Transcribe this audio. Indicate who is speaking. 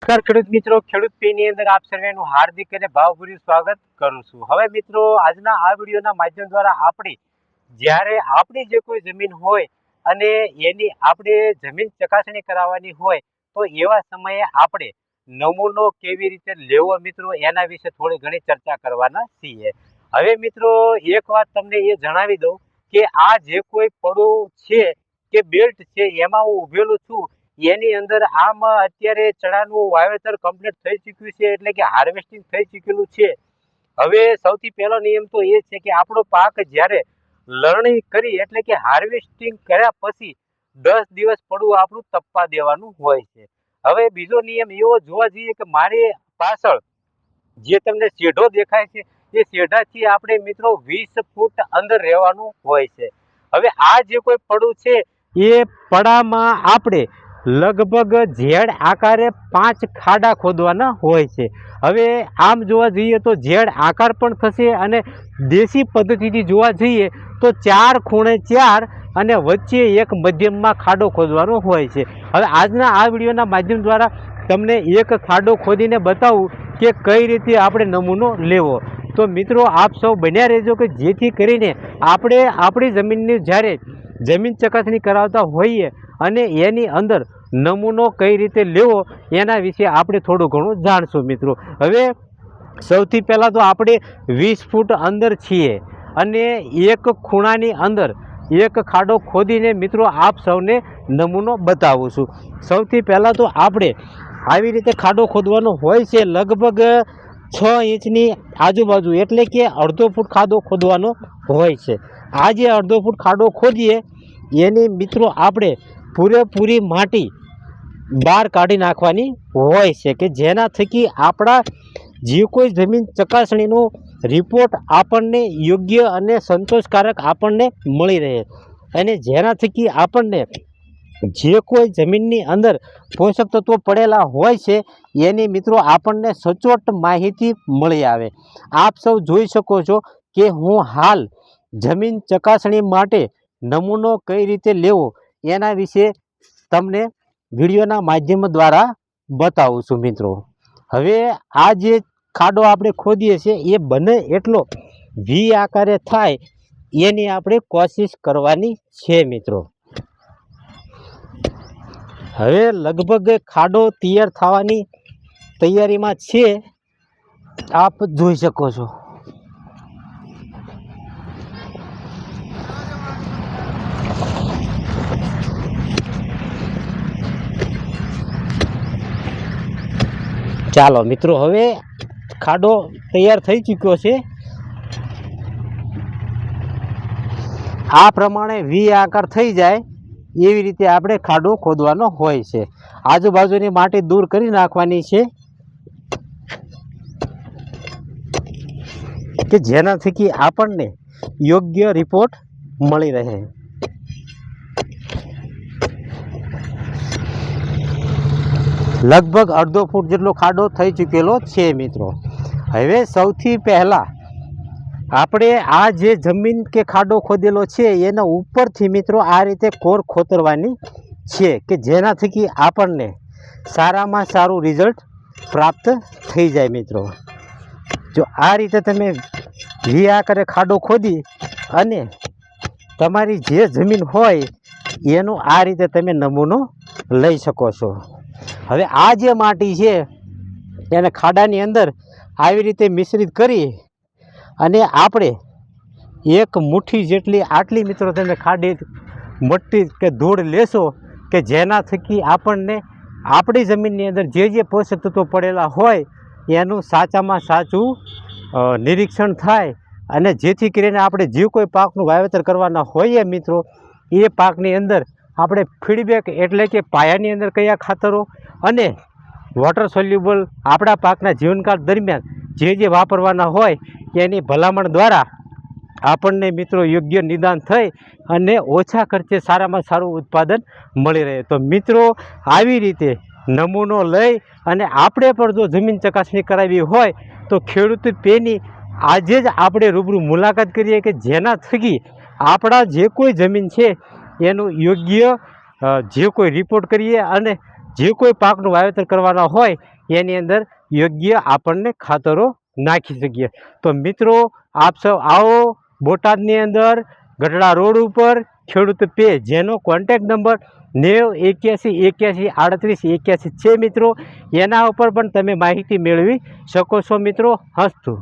Speaker 1: નમસ્કાર ખેડૂત મિત્રો, ખેડૂત પેની અંદર આપ સર્વેનું હાર્દિક અને ભાવભર્યું સ્વાગત કરું છું। હવે મિત્રો, આજના આ વિડીયોના માધ્યમ દ્વારા આપણે જ્યારે આપણી જે કોઈ જમીન હોય અને એની આપણે જમીન ચકાસણી કરાવવાની હોય તો એવા સમયે આપણે નમૂનો કેવી રીતે લેવો મિત્રો, એના વિશે થોડી ઘણી ચર્ચા કરવાના છીએ। હવે મિત્રો, એક વાત તમને એ જણાવી દઉં કે આ જે કોઈ પડું છે કે બેલ્ટ છે એમાં હું ઊભેલું છું, એની અંદર આમ અત્યારે ચણાનું વાવેતર કમ્પ્લીટ થઈ ચૂક્યું છે, એટલે કે હાર્વેસ્ટિંગ થઈ ચૂકેલું છે। હવે સૌથી પહેલો નિયમ તો એ છે કે આપણો પાક જ્યારે લણણી કરી એટલે કે હાર્વેસ્ટિંગ કર્યા પછી 10 દિવસ પડવું આપણું તપવા દેવાનું હોય છે। હવે બીજો નિયમ એવો જોવા જઈએ કે મારી પાછળ જે તમને શેઢો દેખાય છે એ શેઢાથી આપણે મિત્રો 20 ફૂટ અંદર રહેવાનું હોય છે। હવે આ જે કોઈ પડું છે એ પડામાં આપણે લગભગ ઝેડ આકારે 5 ખાડા ખોદવાના હોય છે। હવે આમ જોવા જઈએ તો ઝેડ આકાર પણ થશે અને દેશી પદ્ધતિથી જોવા જઈએ તો 4 ખૂણે 4 અને વચ્ચે એક મધ્યમમાં ખાડો ખોદવાનો હોય છે। હવે આજના આ વિડીયોના માધ્યમ દ્વારા તમને એક ખાડો ખોદીને બતાવું કે કઈ રીતે આપણે નમૂનો લેવો। તો મિત્રો, આપ સૌ બન્યા રહેજો કે જેથી કરીને આપણે આપણી જમીનની જ્યારે જમીન ચકાસણી કરાવતા હોઈએ અને એની અંદર નમૂનો કઈ રીતે લેવો એના વિશે આપણે થોડું ઘણું જાણશું મિત્રો। હવે સૌથી પહેલાં તો આપણે 20 ફૂટ અંદર છીએ અને એક ખૂણાની અંદર એક ખાડો ખોદીને મિત્રો આપ સૌને નમૂનો બતાવું છું। સૌથી પહેલાં તો આપણે આવી રીતે ખાડો ખોદવાનો હોય છે, લગભગ 6 ઇંચની આજુબાજુ, એટલે કે અડધો ફૂટ ખાડો ખોદવાનો હોય છે। આ જે અડધો ફૂટ ખાડો ખોદીએ એની મિત્રો આપણે પૂરેપૂરી માટી બહાર કાઢી નાખવાની હોય છે કે જેના થકી આપણા જે કોઈ જમીન ચકાસણીનો રિપોર્ટ આપણને યોગ્ય અને સંતોષકારક આપણને મળી રહે અને જેના થકી આપણને જે કોઈ જમીનની અંદર પોષક તત્વો પડેલા હોય છે એની મિત્રો આપણને સચોટ માહિતી મળી આવે। આપ સૌ જોઈ શકો છો કે હું હાલ જમીન ચકાસણી માટે નમૂનો કઈ રીતે લેવો એના વિશે તમને વિડીયોના માધ્યમ દ્વારા બતાવું છું મિત્રો। હવે આ જે ખાડો આપણે ખોદીએ છીએ એ બને એટલો વી આકારે થાય એની આપણે કોશિશ કરવાની છે મિત્રો। હવે લગભગ ખાડો તૈયાર થવાની તૈયારીમાં છે, આપ જોઈ શકો છો। ચાલો મિત્રો, હવે ખાડો તૈયાર થઈ ચૂક્યો છે। આ પ્રમાણે વી આકાર થઈ જાય એવી રીતે આપણે ખાડો ખોદવાનો હોય છે। આજુબાજુની માટી દૂર કરી નાખવાની છે કે જેના થકી આપણને યોગ્ય રિપોર્ટ મળી રહે। લગભગ અડધો ફૂટ જેટલો ખાડો થઈ ચૂકેલો છે મિત્રો। હવે સૌથી પહેલાં આપણે આ જે જમીન કે ખાડો ખોદેલો છે એના ઉપરથી મિત્રો આ રીતે કોર ખોતરવાની છે કે જેના થકી આપણને સારામાં સારું રિઝલ્ટ પ્રાપ્ત થઈ જાય મિત્રો। જો આ રીતે તમે વી આકારે ખાડો ખોદી અને તમારી જે જમીન હોય એનો આ રીતે તમે નમૂનો લઈ શકો છો। હવે આ જે માટી છે એને ખાડાની અંદર આવી રીતે મિશ્રિત કરી અને આપણે એક મુઠ્ઠી જેટલી આટલી મિત્રો તમે ખાડી મટ્ટી કે ધૂળ લેશો કે જેના થકી આપણને આપણી જમીનની અંદર જે જે પોષક તત્વો પડેલા હોય એનું સાચામાં સાચું નિરીક્ષણ થાય અને જેથી કરીને આપણે જે કોઈ પાકનું વાવેતર કરવાના હોઈએ મિત્રો એ પાકની અંદર આપણે ફીડબેક એટલે કે પાયાની અંદર કયા ખાતરો અને વોટર સોલ્યુબલ આપણા પાકના જીવનકાળ દરમિયાન જે જે વાપરવાના હોય એની ભલામણ દ્વારા આપણને મિત્રો યોગ્ય નિદાન થઈ અને ઓછા ખર્ચે સારામાં સારું ઉત્પાદન મળી રહે। તો મિત્રો, આવી રીતે નમૂનો લઈ અને આપણે પણ જો જમીન ચકાસણી કરાવી હોય તો ખેડૂત પેની આજે જ આપણે રૂબરૂ મુલાકાત કરીએ કે જેના થકી આપણા જે કોઈ જમીન છે એનું યોગ્ય જે કોઈ રિપોર્ટ કરીએ અને જે કોઈ પાકનું વાવેતર કરવાના હોય એની અંદર યોગ્ય આપણને ખાતરો નાખી શકીએ. તો મિત્રો આપ સૌ આવો બોટાદની અંદર ગઢડા રોડ ઉપર ખેડૂત પેજ, જેનો કોન્ટેક્ટ નંબર 9081813881 છે મિત્રો. એના ઉપર પણ તમે માહિતી મેળવી શકો છો મિત્રો. હસ્તુ.